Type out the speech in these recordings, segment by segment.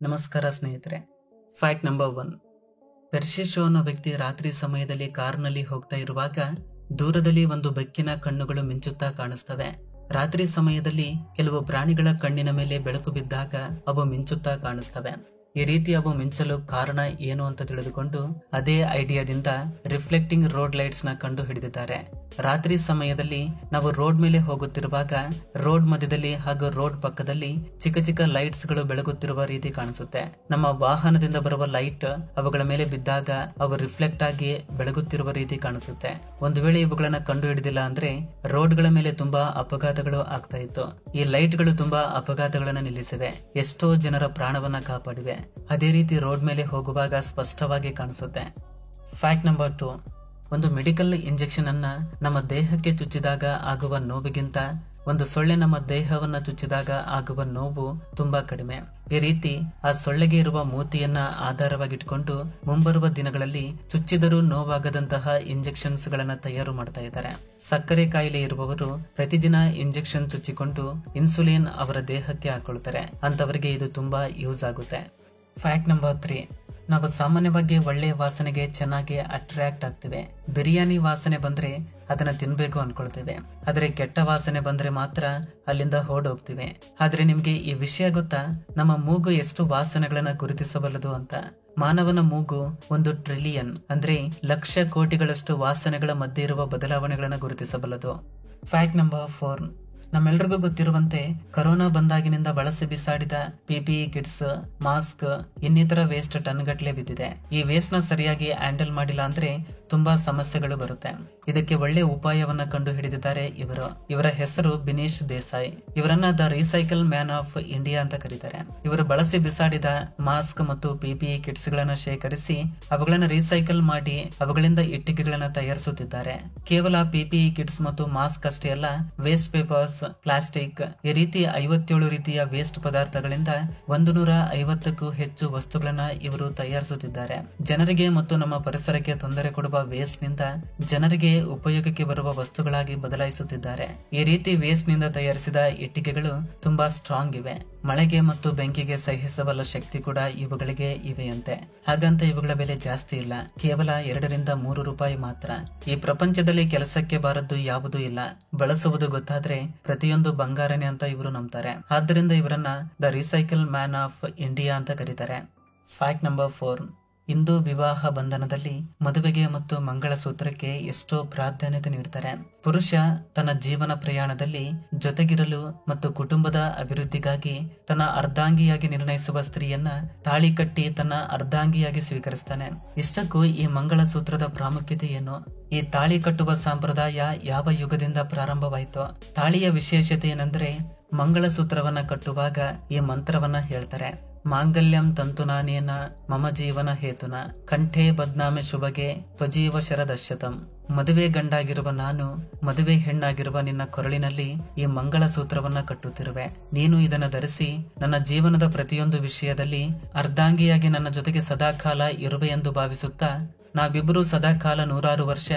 ನಮಸ್ಕಾರ ಸ್ನೇಹಿತರೆ. Fact number 1. ಪೆರ್ಸಿ show ಅನ್ನೋ ವ್ಯಕ್ತಿ ರಾತ್ರಿ ಸಮಯದಲ್ಲಿ ಕಾರ್ನಲ್ಲಿ ಹೋಗ್ತಾ ಇರುವಾಗ ದೂರದಲ್ಲಿ ಒಂದು ಬೆಕ್ಕಿನ ಕಣ್ಣುಗಳು ಮಿಂಚುತ್ತಾ ಕಾಣಿಸ್ತವೆ. ರಾತ್ರಿ ಸಮಯದಲ್ಲಿ ಕೆಲವು ಪ್ರಾಣಿಗಳ ಕಣ್ಣಿನ ಮೇಲೆ ಬೆಳಕು ಬಿದ್ದಾಗ ಅವು ಮಿಂಚುತ್ತಾ ಕಾಣಿಸ್ತವೆ. ಈ ರೀತಿ ಅವು ಮಿಂಚಲು ಕಾರಣ ಏನು ಅಂತ ತಿಳಿದುಕೊಂಡು ಅದೇ ಐಡಿಯಾದಿಂದ ರಿಫ್ಲೆಕ್ಟಿಂಗ್ ರೋಡ್ ಲೈಟ್ಸ್ ನ ಕಂಡು ಹಿಡಿದಿದ್ದಾರೆ. ರಾತ್ರಿ ಸಮಯದಲ್ಲಿ ನಾವು ರೋಡ್ ಮೇಲೆ ಹೋಗುತ್ತಿರುವಾಗ ರೋಡ್ ಮಧ್ಯದಲ್ಲಿ ಹಾಗೂ ರೋಡ್ ಪಕ್ಕದಲ್ಲಿ ಚಿಕ್ಕ ಚಿಕ್ಕ ಲೈಟ್ಸ್ ಗಳು ಬೆಳಗುತ್ತಿರುವ ರೀತಿ ಕಾಣಿಸುತ್ತೆ. ನಮ್ಮ ವಾಹನದಿಂದ ಬರುವ ಲೈಟ್ ಅವುಗಳ ಮೇಲೆ ಬಿದ್ದಾಗ ಅವು ರಿಫ್ಲೆಕ್ಟ್ ಆಗಿ ಬೆಳಗುತ್ತಿರುವ ರೀತಿ ಕಾಣಿಸುತ್ತೆ. ಒಂದು ವೇಳೆ ಇವುಗಳನ್ನ ಕಂಡು ಹಿಡಿದಿಲ್ಲ ಅಂದ್ರೆ ರೋಡ್ ಗಳ ಮೇಲೆ ತುಂಬಾ ಅಪಘಾತಗಳು ಆಗ್ತಾ ಇತ್ತು. ಈ ಲೈಟ್ ಗಳು ತುಂಬಾ ಅಪಘಾತಗಳನ್ನ ನಿಲ್ಲಿಸಿವೆ, ಎಷ್ಟೋ ಜನರ ಪ್ರಾಣವನ್ನ ಕಾಪಾಡಿವೆ. ಅದೇ ರೀತಿ ರೋಡ್ ಮೇಲೆ ಹೋಗುವಾಗ ಸ್ಪಷ್ಟವಾಗಿ ಕಾಣಿಸುತ್ತೆ. Fact number 2. ಒಂದು ಮೆಡಿಕಲ್ ಇಂಜೆಕ್ಷನ್ ಅನ್ನ ನಮ್ಮ ದೇಹಕ್ಕೆ ಚುಚ್ಚಿದಾಗ ಆಗುವ ನೋವಿಗಿಂತ ಒಂದು ಸೊಳ್ಳೆ ನಮ್ಮ ದೇಹವನ್ನ ಚುಚ್ಚಿದಾಗ ಆಗುವ ನೋವು ತುಂಬಾ ಕಡಿಮೆ. ಈ ರೀತಿ ಆ ಸೊಳ್ಳೆಗೆ ಇರುವ ಮೂತಿಯನ್ನ ಆಧಾರವಾಗಿಟ್ಕೊಂಡು ಮುಂಬರುವ ದಿನಗಳಲ್ಲಿ ಚುಚ್ಚಿದರೂ ನೋವಾಗದಂತಹ ಇಂಜೆಕ್ಷನ್ಸ್ ಗಳನ್ನ ತಯಾರು ಮಾಡ್ತಾ ಇದ್ದಾರೆ. ಸಕ್ಕರೆ ಕಾಯಿಲೆ ಇರುವವರು ಪ್ರತಿದಿನ ಇಂಜೆಕ್ಷನ್ ಚುಚ್ಚಿಕೊಂಡು ಇನ್ಸುಲಿನ್ ಅವರ ದೇಹಕ್ಕೆ ಹಾಕೊಳ್ತಾರೆ. ಅಂತವರಿಗೆ ಇದು ತುಂಬಾ ಯೂಸ್ ಆಗುತ್ತೆ. Fact number 3. ನಾವು ಸಾಮಾನ್ಯವಾಗಿ ಒಳ್ಳೆಯ ವಾಸನೆಗೆ ಚೆನ್ನಾಗಿ ಅಟ್ರಾಕ್ಟ್ ಆಗ್ತೇವೆ. ಬಿರಿಯಾನಿ ವಾಸನೆ ಬಂದ್ರೆ ಅದನ್ನ ತಿನ್ಬೇಕು ಅನ್ಕೊಳ್ತೇವೆ, ಆದ್ರೆ ಕೆಟ್ಟ ವಾಸನೆ ಬಂದ್ರೆ ಮಾತ್ರ ಅಲ್ಲಿಂದ ಓಡೋಗ್ತೀವಿ. ಆದ್ರೆ ನಿಮ್ಗೆ ಈ ವಿಷಯ ಗೊತ್ತಾ, ನಮ್ಮ ಮೂಗು ಎಷ್ಟು ವಾಸನೆಗಳನ್ನ ಗುರುತಿಸಬಲ್ಲದು ಅಂತ? ಮಾನವನ ಮೂಗು 1 ಟ್ರಿಲಿಯನ್ ಅಂದ್ರೆ ಲಕ್ಷ ಕೋಟಿಗಳಷ್ಟು ವಾಸನೆಗಳ ಮಧ್ಯೆ ಇರುವ ಬದಲಾವಣೆಗಳನ್ನ ಗುರುತಿಸಬಲ್ಲದು. Fact number 4. ನಮ್ಮೆಲ್ರಿಗೂ ಗೊತ್ತಿರುವಂತೆ ಕೊರೋನಾ ಬಂದಾಗಿನಿಂದ ಬಳಸಿ ಬಿಸಾಡಿದ PPE ಕಿಟ್ಸ್, ಮಾಸ್ಕ್, ಇನ್ನಿತರ ವೇಸ್ಟ್ ಟನ್ ಗಟ್ಲೆ ಬಿದ್ದಿದೆ. ಈ ವೇಸ್ಟ್ ನ ಸರಿಯಾಗಿ ಹ್ಯಾಂಡಲ್ ಮಾಡಿಲ್ಲ ಅಂದ್ರೆ ತುಂಬಾ ಸಮಸ್ಯೆಗಳು ಬರುತ್ತೆ. ಇದಕ್ಕೆ ಒಳ್ಳೆ ಉಪಾಯವನ್ನ ಕಂಡು ಹಿಡಿದಿದ್ದಾರೆ ಇವರ ಹೆಸರು ಬಿನೇಶ್ ದೇಸಾಯಿ. ಇವರನ್ನ the recycle man of India ಅಂತ ಕರೀತಾರೆ. ಇವರು ಬಳಸಿ ಬಿಸಾಡಿದ ಮಾಸ್ಕ್ ಮತ್ತು PPE ಕಿಟ್ಸ್ ಗಳನ್ನ ಶೇಖರಿಸಿ ಅವುಗಳನ್ನ ರೀಸೈಕಲ್ ಮಾಡಿ ಅವುಗಳಿಂದ ಇಟ್ಟಿಗೆಗಳನ್ನ ತಯಾರಿಸುತ್ತಿದ್ದಾರೆ. ಕೇವಲ PPE ಕಿಟ್ಸ್ ಮತ್ತು ಮಾಸ್ಕ್ ಅಷ್ಟೇ ಅಲ್ಲ, ವೇಸ್ಟ್ ಪೇಪರ್ಸ್, ಪ್ಲಾಸ್ಟಿಕ್, ಈ ರೀತಿ 57 ರೀತಿಯ ವೇಸ್ಟ್ ಪದಾರ್ಥಗಳಿಂದ 150ಕ್ಕೂ ಹೆಚ್ಚು ವಸ್ತುಗಳನ್ನ ಇವರು ತಯಾರಿಸುತ್ತಿದ್ದಾರೆ. ಜನರಿಗೆ ಮತ್ತು ನಮ್ಮ ಪರಿಸರಕ್ಕೆ ತೊಂದರೆ ಕೊಡುವ ವೇಸ್ಟ್ ನಿಂದ ಜನರಿಗೆ ಉಪಯೋಗಕ್ಕೆ ಬರುವ ವಸ್ತುಗಳಾಗಿ ಬದಲಾಯಿಸುತ್ತಿದ್ದಾರೆ. ಈ ರೀತಿ ವೇಸ್ಟ್ ನಿಂದ ತಯಾರಿಸಿದ ಇಟ್ಟಿಗೆಗಳು ತುಂಬಾ ಸ್ಟ್ರಾಂಗ್ ಇವೆ. ಮಳೆಗೆ ಮತ್ತು ಬೆಂಕಿಗೆ ಸಹಿಸಬಲ್ಲ ಶಕ್ತಿ ಕೂಡ ಇವುಗಳಿಗೆ ಇವೆಯಂತೆ. ಹಾಗಂತ ಇವುಗಳ ಬೆಲೆ ಜಾಸ್ತಿ ಇಲ್ಲ, ಕೇವಲ 2 ರಿಂದ 3 ರೂಪಾಯಿ ಮಾತ್ರ. ಈ ಪ್ರಪಂಚದಲ್ಲಿ ಕೆಲಸಕ್ಕೆ ಬಾರದ್ದು ಯಾವುದೂ ಇಲ್ಲ, ಬಳಸುವುದು ಗೊತ್ತಾದ್ರೆ ಪ್ರತಿಯೊಂದು ಬಂಗಾರನೇ ಅಂತ ಇವರು ನಂಬ್ತಾರೆ. ಆದ್ದರಿಂದ ಇವರನ್ನ the recycle man of India ಅಂತ ಕರೀತಾರೆ. Fact number 4. ಇಂದು ವಿವಾಹ ಬಂಧನದಲ್ಲಿ ಮದುವೆಗೆ ಮತ್ತು ಮಂಗಳಸೂತ್ರಕ್ಕೆ ಎಷ್ಟೋ ಪ್ರಾಧಾನ್ಯತೆ ನೀಡ್ತಾರೆ. ಪುರುಷ ತನ್ನ ಜೀವನ ಪ್ರಯಾಣದಲ್ಲಿ ಜೊತೆಗಿರಲು ಮತ್ತು ಕುಟುಂಬದ ಅಭಿವೃದ್ಧಿಗಾಗಿ ತನ್ನ ಅರ್ಧಾಂಗಿಯಾಗಿ ನಿರ್ಣಯಿಸುವ ಸ್ತ್ರೀಯನ್ನ ತಾಳಿ ಕಟ್ಟಿ ತನ್ನ ಅರ್ಧಾಂಗಿಯಾಗಿ ಸ್ವೀಕರಿಸ್ತಾನೆ. ಇಷ್ಟಕ್ಕೂ ಈ ಮಂಗಳಸೂತ್ರದ ಪ್ರಾಮುಖ್ಯತೆ ಏನು? ಈ ತಾಳಿ ಕಟ್ಟುವ ಸಂಪ್ರದಾಯ ಯಾವ ಯುಗದಿಂದ ಪ್ರಾರಂಭವಾಯಿತು? ತಾಳಿಯ ವಿಶೇಷತೆ ಏನಂದ್ರೆ ಮಂಗಳಸೂತ್ರವನ್ನ ಕಟ್ಟುವಾಗ ಈ ಮಂತ್ರವನ್ನ ಹೇಳ್ತಾರೆ. ಮಾಂಗಲ್ಯಂ ತಂತುನಾನೇನ ಮಮ ಜೀವನ ಹೇತುನ ಕಂಠೆ ಬದ್ನಾಮೆ ಶುಭಗೆ ತ್ವಜೀವ ಶರದಶ್ಯತಂ. ಮದುವೆ ಗಂಡಾಗಿರುವ ನಾನು ಮದುವೆ ಹೆಣ್ಣಾಗಿರುವ ನಿನ್ನ ಕೊರಳಿನಲ್ಲಿ ಈ ಮಂಗಳ ಸೂತ್ರವನ್ನ ಕಟ್ಟುತ್ತಿರುವೆ. ನೀನು ಇದನ್ನ ಧರಿಸಿ ನನ್ನ ಜೀವನದ ಪ್ರತಿಯೊಂದು ವಿಷಯದಲ್ಲಿ ಅರ್ಧಾಂಗಿಯಾಗಿ ನನ್ನ ಜೊತೆಗೆ ಸದಾಕಾಲ ಇರುವೆ ಎಂದು ಭಾವಿಸುತ್ತಾ ನಾವಿಬ್ಬರು ಸದಾಕಾಲ 100 ವರ್ಷ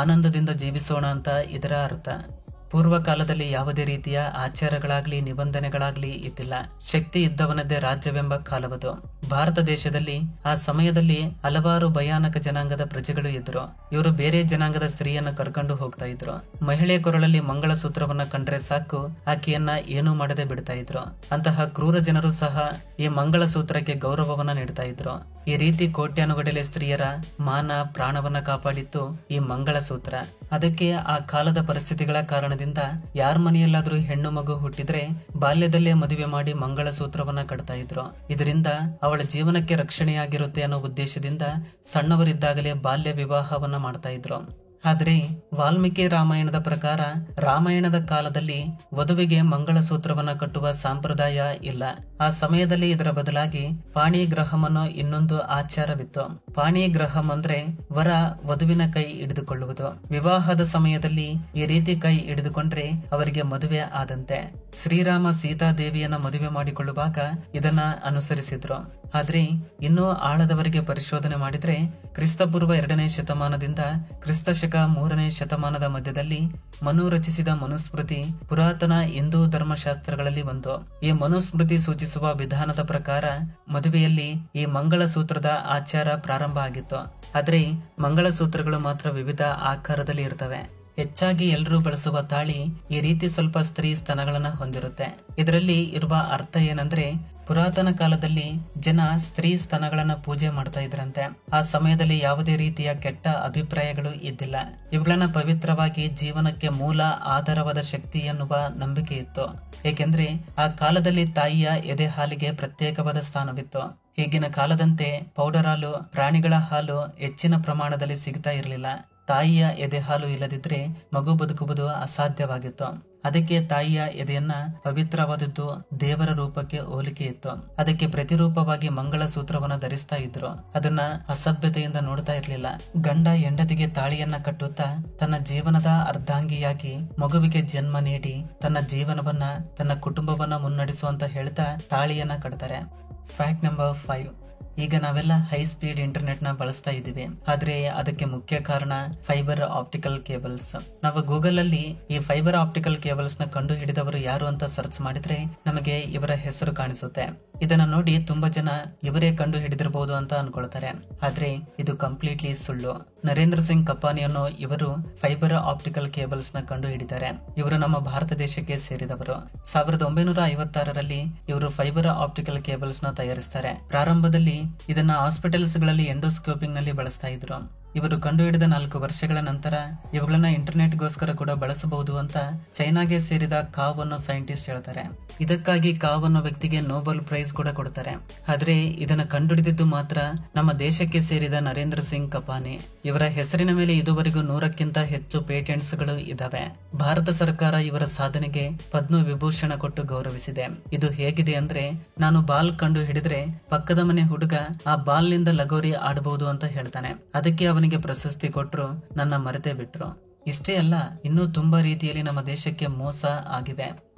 ಆನಂದದಿಂದ ಜೀವಿಸೋಣ ಅಂತ ಇದರ ಅರ್ಥ. ಪೂರ್ವ ಕಾಲದಲ್ಲಿ ಯಾವುದೇ ರೀತಿಯ ಆಚಾರಗಳಾಗ್ಲಿ ನಿಬಂಧನೆಗಳಾಗ್ಲಿ ಇದ್ದಿಲ್ಲ. ಶಕ್ತಿ ಇದ್ದವನದ್ದೇ ರಾಜ್ಯವೆಂಬ ಕಾಲವದು. ಭಾರತ ದೇಶದಲ್ಲಿ ಆ ಸಮಯದಲ್ಲಿ ಹಲವಾರು ಭಯಾನಕ ಜನಾಂಗದ ಪ್ರಜೆಗಳು ಇದ್ರು. ಇವರು ಬೇರೆ ಜನಾಂಗದ ಸ್ತ್ರೀಯನ್ನ ಕರ್ಕೊಂಡು ಹೋಗ್ತಾ ಇದ್ರು. ಮಹಿಳೆ ಕೊರಳಲ್ಲಿ ಮಂಗಳಸೂತ್ರವನ್ನ ಕಂಡ್ರೆ ಸಾಕು, ಆಕೆಯನ್ನ ಏನೂ ಮಾಡದೆ ಬಿಡ್ತಾ ಇದ್ರು. ಅಂತಹ ಕ್ರೂರ ಜನರು ಸಹ ಈ ಮಂಗಳಸೂತ್ರಕ್ಕೆ ಗೌರವವನ್ನ ನೀಡ್ತಾ ಇದ್ರು. ಈ ರೀತಿ ಕೋಟ್ಯಾನುಗಟ್ಟಲೆ ಸ್ತ್ರೀಯರ ಮಾನ ಪ್ರಾಣವನ್ನ ಕಾಪಾಡಿತ್ತು ಈ ಮಂಗಳಸೂತ್ರ. ಅದಕ್ಕೆ ಆ ಕಾಲದ ಪರಿಸ್ಥಿತಿಗಳ ಕಾರಣದಿಂದ ಯಾರ ಮನೆಯಲ್ಲಾದ್ರೂ ಹೆಣ್ಣು ಮಗು ಹುಟ್ಟಿದ್ರೆ ಬಾಲ್ಯದಲ್ಲೇ ಮದುವೆ ಮಾಡಿ ಮಂಗಳಸೂತ್ರವನ್ನ ಕಟ್ತಾ ಇದ್ರು. ಇದರಿಂದ ಅವಳ ಜೀವನಕ್ಕೆ ರಕ್ಷಣೆಯಾಗಿರುತ್ತೆ ಅನ್ನೋ ಉದ್ದೇಶದಿಂದ ಸಣ್ಣವರಿದ್ದಾಗಲೇ ಬಾಲ್ಯ ವಿವಾಹವನ್ನ ಮಾಡ್ತಾ ಇದ್ರು. ಆದ್ರೆ ವಾಲ್ಮೀಕಿ ರಾಮಾಯಣದ ಪ್ರಕಾರ ರಾಮಾಯಣದ ಕಾಲದಲ್ಲಿ ವಧುವಿಗೆ ಮಂಗಳಸೂತ್ರವನ್ನ ಕಟ್ಟುವ ಸಂಪ್ರದಾಯ ಇಲ್ಲ. ಆ ಸಮಯದಲ್ಲಿ ಇದರ ಬದಲಾಗಿ ಪಾಣಿಗ್ರಹಂ ಅನ್ನೋ ಇನ್ನೊಂದು ಆಚಾರವಿತ್ತು. ಪಾಣಿಗ್ರಹಂ ಅಂದ್ರೆ ವರ ವಧುವಿನ ಕೈ ಹಿಡಿದುಕೊಳ್ಳುವುದು. ವಿವಾಹದ ಸಮಯದಲ್ಲಿ ಈ ರೀತಿ ಕೈ ಹಿಡಿದುಕೊಂಡ್ರೆ ಅವರಿಗೆ ಮದುವೆ ಆದಂತೆ. ಶ್ರೀರಾಮ ಸೀತಾದೇವಿಯನ್ನ ಮದುವೆ ಮಾಡಿಕೊಳ್ಳುವಾಗ ಇದನ್ನ ಅನುಸರಿಸಿದ್ರು. ಆದ್ರೆ ಇನ್ನೂ ಆಳದವರೆಗೆ ಪರಿಶೋಧನೆ ಮಾಡಿದ್ರೆ ಕ್ರಿಸ್ತಪೂರ್ವ 2ನೇ ಶತಮಾನದಿಂದ ಕ್ರಿಸ್ತಶಕ 3ನೇ ಶತಮಾನದ ಮಧ್ಯದಲ್ಲಿ ಮನು ರಚಿಸಿದ ಮನುಸ್ಮೃತಿ ಪುರಾತನ ಹಿಂದೂ ಧರ್ಮಶಾಸ್ತ್ರಗಳಲ್ಲಿ ಒಂದು. ಈ ಮನುಸ್ಮೃತಿ ಸೂಚಿಸುವ ವಿಧಾನದ ಪ್ರಕಾರ ಮದುವೆಯಲ್ಲಿ ಈ ಮಂಗಳಸೂತ್ರದ ಆಚಾರ ಪ್ರಾರಂಭ ಆಗಿತ್ತು. ಆದ್ರೆ ಮಂಗಳಸೂತ್ರಗಳು ಮಾತ್ರ ವಿವಿಧ ಆಕಾರದಲ್ಲಿ ಇರ್ತವೆ. ಹೆಚ್ಚಾಗಿ ಎಲ್ಲರೂ ಬಳಸುವ ತಾಳಿ ಈ ರೀತಿ ಸ್ವಲ್ಪ ಸ್ತ್ರೀ ಸ್ತನಗಳನ್ನ ಹೊಂದಿರುತ್ತೆ. ಇದರಲ್ಲಿ ಇರುವ ಅರ್ಥ ಏನಂದ್ರೆ, ಪುರಾತನ ಕಾಲದಲ್ಲಿ ಜನ ಸ್ತ್ರೀ ಸ್ತನಗಳನ್ನ ಪೂಜೆ ಮಾಡ್ತಾ ಇದ್ರಂತೆ. ಆ ಸಮಯದಲ್ಲಿ ಯಾವುದೇ ರೀತಿಯ ಕೆಟ್ಟ ಅಭಿಪ್ರಾಯಗಳು ಇದ್ದಿಲ್ಲ. ಇವುಗಳನ್ನ ಪವಿತ್ರವಾಗಿ ಜೀವನಕ್ಕೆ ಮೂಲ ಆಧಾರವಾದ ಶಕ್ತಿ ಎನ್ನುವ ನಂಬಿಕೆ ಇತ್ತು. ಏಕೆಂದ್ರೆ ಆ ಕಾಲದಲ್ಲಿ ತಾಯಿಯ ಎದೆ ಹಾಲಿಗೆ ಪ್ರತ್ಯೇಕವಾದ ಸ್ಥಾನವಿತ್ತು. ಈಗಿನ ಕಾಲದಂತೆ ಪೌಡರ್ ಹಾಲು, ಪ್ರಾಣಿಗಳ ಹಾಲು ಹೆಚ್ಚಿನ ಪ್ರಮಾಣದಲ್ಲಿ ಸಿಗ್ತಾ ಇರಲಿಲ್ಲ. ತಾಯಿಯ ಎದೆ ಹಾಲು ಇಲ್ಲದಿದ್ರೆ ಮಗು ಬದುಕುವುದು ಅಸಾಧ್ಯವಾಗಿತ್ತು. ಅದಕ್ಕೆ ತಾಯಿಯ ಎದೆಯನ್ನ ಪವಿತ್ರವಾದದ್ದು ದೇವರ ರೂಪಕ್ಕೆ ಹೋಲಿಕೆ ಇತ್ತು. ಅದಕ್ಕೆ ಪ್ರತಿರೂಪವಾಗಿ ಮಂಗಳ ಸೂತ್ರವನ್ನ ಧರಿಸ್ತಾ ಇದ್ರು. ಅದನ್ನ ಅಸಭ್ಯತೆಯಿಂದ ನೋಡ್ತಾ ಇರ್ಲಿಲ್ಲ. ಗಂಡ ಹೆಂಡತಿಗೆ ತಾಳಿಯನ್ನ ಕಟ್ಟುತ್ತಾ ತನ್ನ ಜೀವನದ ಅರ್ಧಾಂಗಿಯಾಗಿ ಮಗುವಿಗೆ ಜನ್ಮ ನೀಡಿ ತನ್ನ ಜೀವನವನ್ನ ತನ್ನ ಕುಟುಂಬವನ್ನ ಮುನ್ನಡೆಸುವಂತ ಹೇಳ್ತಾ ತಾಳಿಯನ್ನ ಕಟ್ತಾರೆ. Fact number 5. ಈಗ ನಾವೆಲ್ಲ ಹೈ ಸ್ಪೀಡ್ ಇಂಟರ್ನೆಟ್ ನ ಬಳಸ್ತಾ ಇದ್ದೀವಿ. ಆದ್ರೆ ಅದಕ್ಕೆ ಮುಖ್ಯ ಕಾರಣ ಫೈಬರ್ ಆಪ್ಟಿಕಲ್ ಕೇಬಲ್ಸ್. ನಾವು ಗೂಗಲ್ ಅಲ್ಲಿ ಈ ಫೈಬರ್ ಆಪ್ಟಿಕಲ್ ಕೇಬಲ್ಸ್ ನ ಕಂಡು ಹಿಡಿದವರು ಯಾರು ಅಂತ ಸರ್ಚ್ ಮಾಡಿದ್ರೆ ನಮಗೆ ಇವರ ಹೆಸರು ಕಾಣಿಸುತ್ತೆ. ಇದನ್ನ ನೋಡಿ ತುಂಬಾ ಜನ ಇವರೇ ಕಂಡು ಹಿಡಿದಿರಬಹುದು ಅಂತ ಅನ್ಕೊಳ್ತಾರೆ. ಆದ್ರೆ ಇದು ಕಂಪ್ಲೀಟ್ಲಿ ಸುಳ್ಳು. ನರೇಂದ್ರ ಸಿಂಗ್ ಕಪಾನಿ ಅನ್ನೋ ಇವರು ಫೈಬರ್ ಆಪ್ಟಿಕಲ್ ಕೇಬಲ್ಸ್ ನ ಕಂಡು ಹಿಡಿದ್ದಾರೆ. ಇವರು ನಮ್ಮ ಭಾರತ ದೇಶಕ್ಕೆ ಸೇರಿದವರು. 1956ರಲ್ಲಿ ಇವರು ಫೈಬರ್ ಆಪ್ಟಿಕಲ್ ಕೇಬಲ್ಸ್ ನ ತಯಾರಿಸ್ತಾರೆ. ಪ್ರಾರಂಭದಲ್ಲಿ ಇದನ್ನ ಹಾಸ್ಪಿಟಲ್ಸ್ ಗಳಲ್ಲಿ ಎಂಡೋಸ್ಕೋಪಿಂಗ್ ನಲ್ಲಿ ಬಳಸ್ತಾ ಇದ್ರು. ಇವರು ಕಂಡುಹಿಡಿದ 4 ವರ್ಷಗಳ ನಂತರ ಇವುಗಳನ್ನ ಇಂಟರ್ನೆಟ್ ಗೋಸ್ಕರ ಕೂಡ ಬಳಸಬಹುದು ಅಂತ ಚೈನಾಗೆ ಸೇರಿದ ಕಾವ್ ಅನ್ನೋ ಸೈಂಟಿಸ್ಟ್ ಹೇಳ್ತಾರೆ. ಇದಕ್ಕಾಗಿ ಕಾವ್ ಅನ್ನೋ ವ್ಯಕ್ತಿಗೆ ನೊಬೆಲ್ ಪ್ರೈಸ್ ಕೂಡ ಕೊಡ್ತಾರೆ. ಆದ್ರೆ ಇದನ್ನ ಕಂಡುಹಿಡಿದಿದ್ದು ಮಾತ್ರ ನಮ್ಮ ದೇಶಕ್ಕೆ ಸೇರಿದ ನರೇಂದ್ರ ಸಿಂಗ್ ಕಪಾನಿ. ಇವರ ಹೆಸರಿನ ಮೇಲೆ ಇದುವರೆಗೂ 100ಕ್ಕಿಂತ ಹೆಚ್ಚು ಪೇಟೆಂಟ್ಸ್ ಗಳು ಇದಾವೆ. ಭಾರತ ಸರ್ಕಾರ ಇವರ ಸಾಧನೆಗೆ ಪದ್ಮ ವಿಭೂಷಣ ಕೊಟ್ಟು ಗೌರವಿಸಿದೆ. ಇದು ಹೇಗಿದೆ ಅಂದ್ರೆ, ನಾನು ಬಾಲ್ ಕಂಡು ಹಿಡಿದ್ರೆ ಪಕ್ಕದ ಮನೆ ಹುಡುಗ ಆ ಬಾಲ್ ನಿಂದ ಲಗೋರಿ ಆಡಬಹುದು ಅಂತ ಹೇಳ್ತಾನೆ. ಅದಕ್ಕೆ ಅವನಿಗೆ ಪ್ರಶಸ್ತಿ ಕೊಟ್ರು, ನನ್ನ ಮರೆತೇ ಬಿಟ್ರು. ಇಷ್ಟೇ ಅಲ್ಲ, ಇನ್ನೂ ತುಂಬಾ ರೀತಿಯಲ್ಲಿ ನಮ್ಮ ದೇಶಕ್ಕೆ ಮೋಸ ಆಗಿವೆ.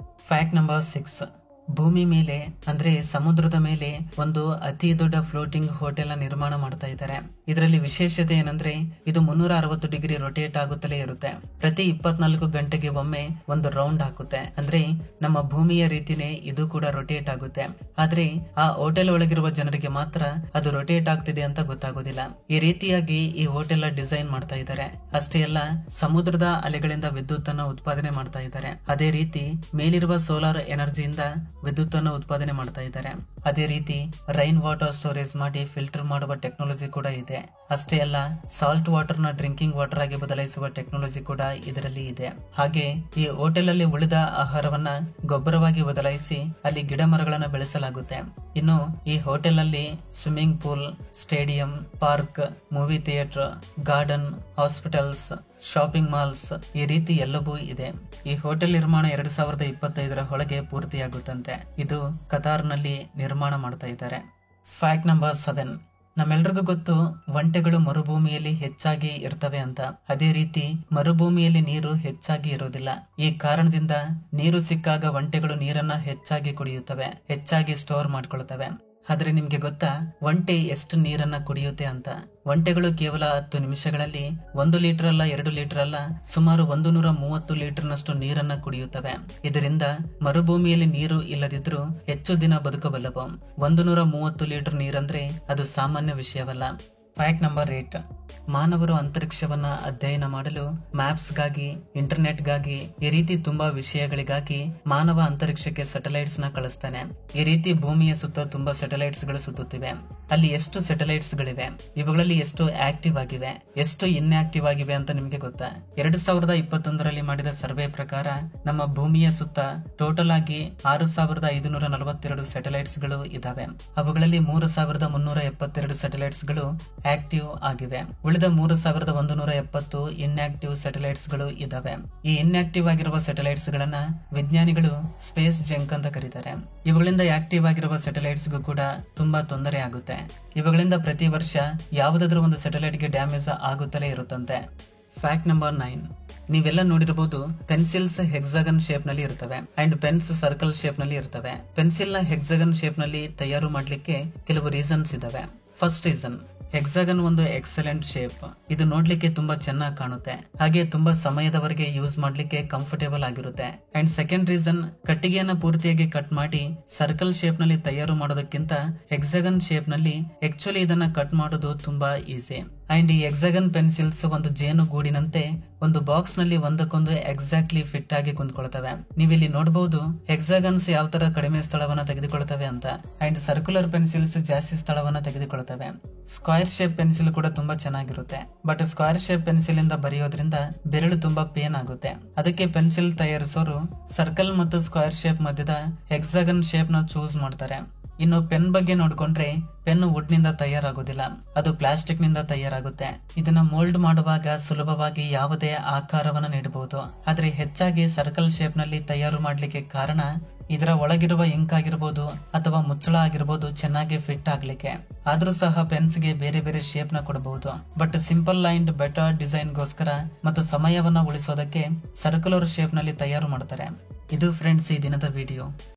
Fact number 6. ಭೂಮಿ ಮೇಲೆ ಅಂದ್ರೆ ಸಮುದ್ರದ ಮೇಲೆ ಒಂದು ಅತಿ ದೊಡ್ಡ ಫ್ಲೋಟಿಂಗ್ ಹೋಟೆಲ್ ನಿರ್ಮಾಣ ಮಾಡ್ತಾ ಇದ್ದಾರೆ. ಇದರಲ್ಲಿ ವಿಶೇಷತೆ ಏನಂದ್ರೆ ಇದು 360 ಡಿಗ್ರಿ ರೊಟೇಟ್ ಆಗುತ್ತಲೇ ಇರುತ್ತೆ. ಪ್ರತಿ 24 ಗಂಟೆಗೆ ಒಮ್ಮೆ ಒಂದು ರೌಂಡ್ ಹಾಕುತ್ತೆ. ಅಂದ್ರೆ ನಮ್ಮ ಭೂಮಿಯ ರೀತಿನೇ ಇದು ಕೂಡ ರೊಟೇಟ್ ಆಗುತ್ತೆ. ಆದ್ರೆ ಆ ಹೋಟೆಲ್ ಒಳಗಿರುವ ಜನರಿಗೆ ಮಾತ್ರ ಅದು ರೊಟೇಟ್ ಆಗ್ತಿದೆ ಅಂತ ಗೊತ್ತಾಗೋದಿಲ್ಲ. ಈ ರೀತಿಯಾಗಿ ಈ ಹೋಟೆಲ್ ಡಿಸೈನ್ ಮಾಡ್ತಾ ಇದ್ದಾರೆ. ಅಷ್ಟೇ ಅಲ್ಲ, ಸಮುದ್ರದ ಅಲೆಗಳಿಂದ ವಿದ್ಯುತ್ ಅನ್ನು ಉತ್ಪಾದನೆ ಮಾಡ್ತಾ ಇದ್ದಾರೆ. ಅದೇ ರೀತಿ ಮೇಲಿರುವ ಸೋಲಾರ್ ಎನರ್ಜಿಯಿಂದ ವಿದ್ಯುತ್ ಅನ್ನು ಉತ್ಪಾದನೆ ಮಾಡ್ತಾ ಇದ್ದಾರೆ. ಅದೇ ರೀತಿ ರೈನ್ ವಾಟರ್ ಸ್ಟೋರೇಜ್ ಮಾಡಿ ಫಿಲ್ಟರ್ ಮಾಡುವ ಟೆಕ್ನಾಲಜಿ ಕೂಡ ಇದೆ. ಅಷ್ಟೇ ಅಲ್ಲ, ಸಾಲ್ಟ್ ವಾಟರ್ ನ ಡ್ರಿಂಕಿಂಗ್ ವಾಟರ್ ಆಗಿ ಬದಲಾಯಿಸುವ ಟೆಕ್ನಾಲಜಿ ಕೂಡ ಇದರಲ್ಲಿ ಇದೆ. ಹಾಗೆ ಈ ಹೋಟೆಲ್ ಅಲ್ಲಿ ಉಳಿದ ಆಹಾರವನ್ನ ಗೊಬ್ಬರವಾಗಿ ಬದಲಾಯಿಸಿ ಅಲ್ಲಿ ಗಿಡ ಮರಗಳನ್ನ ಬೆಳೆಸಲಾಗುತ್ತೆ. ಇನ್ನು ಈ ಹೋಟೆಲ್ ಅಲ್ಲಿ swimming pool, stadium, park, movie theatre, garden, hospitals, shopping malls ಈ ರೀತಿ ಎಲ್ಲವೂ ಇದೆ. ಈ ಹೋಟೆಲ್ ನಿರ್ಮಾಣ 2025ರ ಒಳಗೆ ಪೂರ್ತಿಯಾಗುತ್ತಂತೆ. ಇದು ಕತಾರ್ನಲ್ಲಿ ನಿರ್ಮಾಣ ಮಾಡ್ತಾ ಇದ್ದಾರೆ. Fact number 7. ನಮ್ಮೆಲ್ರಿಗೂ ಗೊತ್ತು, ಒಂಟೆಗಳು ಮರುಭೂಮಿಯಲ್ಲಿ ಹೆಚ್ಚಾಗಿ ಇರ್ತವೆ ಅಂತ. ಅದೇ ರೀತಿ ಮರುಭೂಮಿಯಲ್ಲಿ ನೀರು ಹೆಚ್ಚಾಗಿ ಇರೋದಿಲ್ಲ. ಈ ಕಾರಣದಿಂದ ನೀರು ಸಿಕ್ಕಾಗ ಒಂಟೆಗಳು ನೀರನ್ನ ಹೆಚ್ಚಾಗಿ ಕುಡಿಯುತ್ತವೆ, ಹೆಚ್ಚಾಗಿ ಸ್ಟೋರ್ ಮಾಡ್ಕೊಳ್ತವೆ. ಆದ್ರೆ ನಿಮ್ಗೆ ಗೊತ್ತಾ, ಒಂಟೆ ಎಷ್ಟು ನೀರನ್ನ ಕುಡಿಯುತ್ತೆ ಅಂತ? ಒಂಟೆಗಳು ಕೇವಲ 10 ನಿಮಿಷಗಳಲ್ಲಿ 1 ಲೀಟರ್ ಅಲ್ಲ, 2 ಲೀಟರ್ ಅಲ್ಲ, ಸುಮಾರು 130 ಲೀಟರ್ನಷ್ಟು ನೀರನ್ನ ಕುಡಿಯುತ್ತವೆ. ಇದರಿಂದ ಮರುಭೂಮಿಯಲ್ಲಿ ನೀರು ಇಲ್ಲದಿದ್ರೂ ಹೆಚ್ಚು ದಿನ ಬದುಕಬಲ್ಲವು. 130 ಲೀಟರ್ ನೀರಂದ್ರೆ ಅದು ಸಾಮಾನ್ಯ ವಿಷಯವಲ್ಲ. Fact number 8. ಮಾನವರು ಅಂತರಿಕ್ಷವನ್ನ ಅಧ್ಯಯನ ಮಾಡಲು ಮ್ಯಾಪ್ಸ್ಗಾಗಿ, ಇಂಟರ್ನೆಟ್ಗಾಗಿ, ಈ ರೀತಿ ತುಂಬಾ ವಿಷಯಗಳಿಗಾಗಿ ಮಾನವ ಅಂತರಿಕ್ಷಕ್ಕೆ ಸ್ಯಾಟಲೈಟ್ಸ್ ನ ಕಳಿಸ್ತಾನೆ. ಈ ರೀತಿ ಭೂಮಿಯ ಸುತ್ತ ತುಂಬಾ ಸ್ಯಾಟಲೈಟ್ಸ್ ಗಳು ಸುತ್ತುತ್ತಿವೆ. ಅಲ್ಲಿ ಎಷ್ಟು ಸ್ಯಾಟಲೈಟ್ಸ್ ಗಳಿವೆ, ಇವುಗಳಲ್ಲಿ ಎಷ್ಟು ಆಕ್ಟಿವ್ ಆಗಿವೆ, ಎಷ್ಟು ಇನ್ಆಕ್ಟಿವ್ ಆಗಿವೆ ಅಂತ ನಿಮ್ಗೆ ಗೊತ್ತಾ? 2021ರಲ್ಲಿ ಮಾಡಿದ ಸರ್ವೆ ಪ್ರಕಾರ ನಮ್ಮ ಭೂಮಿಯ ಸುತ್ತ ಟೋಟಲ್ ಆಗಿ 6542 ಸ್ಯಾಟಲೈಟ್ಸ್ ಗಳು ಇದಾವೆ. ಅವುಗಳಲ್ಲಿ 3372 ಸ್ಯಾಟಲೈಟ್ಸ್ ಗಳು ಆಕ್ಟಿವ್ ಆಗಿವೆ. ಉಳಿದ 3170 ಇನ್ಆಕ್ಟಿವ್ ಸ್ಯಾಟಲೈಟ್ಸ್ ಗಳು ಇದಾವೆ. ಈ ಇನ್ಆಕ್ಟಿವ್ ಆಗಿರುವ ಸ್ಯಾಟಲೈಟ್ಸ್ ಗಳನ್ನ ವಿಜ್ಞಾನಿಗಳು ಸ್ಪೇಸ್ ಜಂಕ್ ಅಂತ ಕರೀತಾರೆ. ಇವುಗಳಿಂದ ಆಕ್ಟಿವ್ ಆಗಿರುವ ಸ್ಯಾಟಲೈಟ್ಸ್ ಗೂ ಕೂಡ ತುಂಬಾ ತೊಂದರೆ ಆಗುತ್ತೆ. ಇವುಗಳಿಂದ ಪ್ರತಿ ವರ್ಷ ಯಾವುದಾದ್ರೂ ಒಂದು ಸ್ಯಾಟಲೈಟ್ ಗೆ ಡ್ಯಾಮೇಜ್ ಆಗುತ್ತಲೇ ಇರುತ್ತಂತೆ. Fact number 9. ನೀವೆಲ್ಲ ನೋಡಿರಬಹುದು ಪೆನ್ಸಿಲ್ಸ್ ಹೆಕ್ಸಾಗನ್ ಶೇಪ್ ನಲ್ಲಿ ಇರ್ತವೆ ಅಂಡ್ ಪೆನ್ಸ್ ಸರ್ಕಲ್ ಶೇಪ್ ನಲ್ಲಿ ಇರ್ತವೆ. ಪೆನ್ಸಿಲ್ ನ ಹೆಕ್ಸಾಗನ್ ಶೇಪ್ ನಲ್ಲಿ ತಯಾರು ಮಾಡ್ಲಿಕ್ಕೆ ಕೆಲವು ರೀಸನ್ಸ್ ಇದಾವೆ. ಫಸ್ಟ್ ರೀಸನ್, ಹೆಕ್ಸಾಗನ್ ಒಂದು ಎಕ್ಸಲೆಂಟ್ ಶೇಪ್. ಇದು ನೋಡ್ಲಿಕ್ಕೆ ತುಂಬಾ ಚೆನ್ನಾಗಿ ಕಾಣುತ್ತೆ, ಹಾಗೆ ತುಂಬಾ ಸಮಯದವರೆಗೆ ಯೂಸ್ ಮಾಡ್ಲಿಕ್ಕೆ ಕಂಫರ್ಟೇಬಲ್ ಆಗಿರುತ್ತೆ. ಅಂಡ್ ಸೆಕೆಂಡ್ ರೀಸನ್, ಕಟ್ಟಿಗೆಯನ್ನ ಪೂರ್ತಿಯಾಗಿ ಕಟ್ ಮಾಡಿ ಸರ್ಕಲ್ ಶೇಪ್ ನಲ್ಲಿ ತಯಾರು ಮಾಡೋದಕ್ಕಿಂತ ಹೆಕ್ಸಾಗನ್ ಶೇಪ್ ನಲ್ಲಿ ಆಕ್ಚುಲಿ ಇದನ್ನ ಕಟ್ ಮಾಡೋದು ತುಂಬಾ ಈಸಿ. ಅಂಡ್ ಈ ಹೆಕ್ಸಾಗನ್ ಪೆನ್ಸಿಲ್ಸ್ ಒಂದು ಜೇನು ಗೂಡಿನಂತೆ ಒಂದು ಬಾಕ್ಸ್ ನಲ್ಲಿ ಒಂದಕ್ಕೊಂದು ಎಕ್ಸಾಕ್ಟ್ಲಿ ಫಿಟ್ ಆಗಿ ಕುಂತ್ಕೊಳ್ತವೆ. ನೀವಿಲ್ಲಿ ನೋಡಬಹುದು ಹೆಕ್ಸಾಗನ್ಸ್ ಯಾವ ತರ ಕಡಿಮೆ ಸ್ಥಳವನ್ನ ತೆಗೆದುಕೊಳ್ತವೆ ಅಂತ, ಅಂಡ್ ಸರ್ಕ್ಯುಲರ್ ಪೆನ್ಸಿಲ್ಸ್ ಜಾಸ್ತಿ ಸ್ಥಳವನ್ನ ತೆಗೆದುಕೊಳ್ತವೆ. ಸ್ಕ್ವೇರ್ ಶೇಪ್ ಪೆನ್ಸಿಲ್ ಕೂಡ ತುಂಬಾ ಚೆನ್ನಾಗಿರುತ್ತೆ, ಬಟ್ ಸ್ಕ್ವೇರ್ ಶೇಪ್ ಪೆನ್ಸಿಲ್ ಇಂದ ಬರೆಯೋದ್ರಿಂದ ಬೆರಳು ತುಂಬಾ ಪೇನ್ ಆಗುತ್ತೆ. ಅದಕ್ಕೆ ಪೆನ್ಸಿಲ್ ತಯಾರಿಸೋರು ಸರ್ಕಲ್ ಮತ್ತು ಸ್ಕ್ವೇರ್ ಶೇಪ್ ಮಧ್ಯದ ಹೆಕ್ಸಾಗನ್ ಶೇಪ್ ನ ಚೂಸ್ ಮಾಡ್ತಾರೆ. ಇನ್ನು ಪೆನ್ ಬಗ್ಗೆ ನೋಡ್ಕೊಂಡ್ರೆ ಪೆನ್ ವುಡ್ ನಿಂದ ತಯಾರಾಗೋದಿಲ್ಲ, ಅದು ಪ್ಲಾಸ್ಟಿಕ್ ನಿಂದ ತಯಾರಾಗುತ್ತೆ. ಇದನ್ನ ಮೋಲ್ಡ್ ಮಾಡುವಾಗ ಸುಲಭವಾಗಿ ಯಾವುದೇ ಆಕಾರವನ್ನ ನೀಡಬಹುದು, ಆದ್ರೆ ಹೆಚ್ಚಾಗಿ ಸರ್ಕಲ್ ಶೇಪ್ ನಲ್ಲಿ ತಯಾರು ಮಾಡ್ಲಿಕ್ಕೆ ಕಾರಣ ಇದರ ಒಳಗಿರುವ ಇಂಕ್ ಆಗಿರ್ಬೋದು ಅಥವಾ ಮುಚ್ಚಳ ಆಗಿರ್ಬೋದು ಚೆನ್ನಾಗಿ ಫಿಟ್ ಆಗ್ಲಿಕ್ಕೆ. ಆದ್ರೂ ಸಹ ಪೆನ್ಸ್ ಗೆ ಬೇರೆ ಬೇರೆ ಶೇಪ್ ನ ಕೊಡಬಹುದು, but simple and better design ಗೋಸ್ಕರ ಮತ್ತು ಸಮಯವನ್ನ ಉಳಿಸೋದಕ್ಕೆ ಸರ್ಕ್ಯುಲರ್ ಶೇಪ್ ನಲ್ಲಿ ತಯಾರು ಮಾಡ್ತಾರೆ. ಇದು ಫ್ರೆಂಡ್ಸ್ ಈ ದಿನದ ವಿಡಿಯೋ.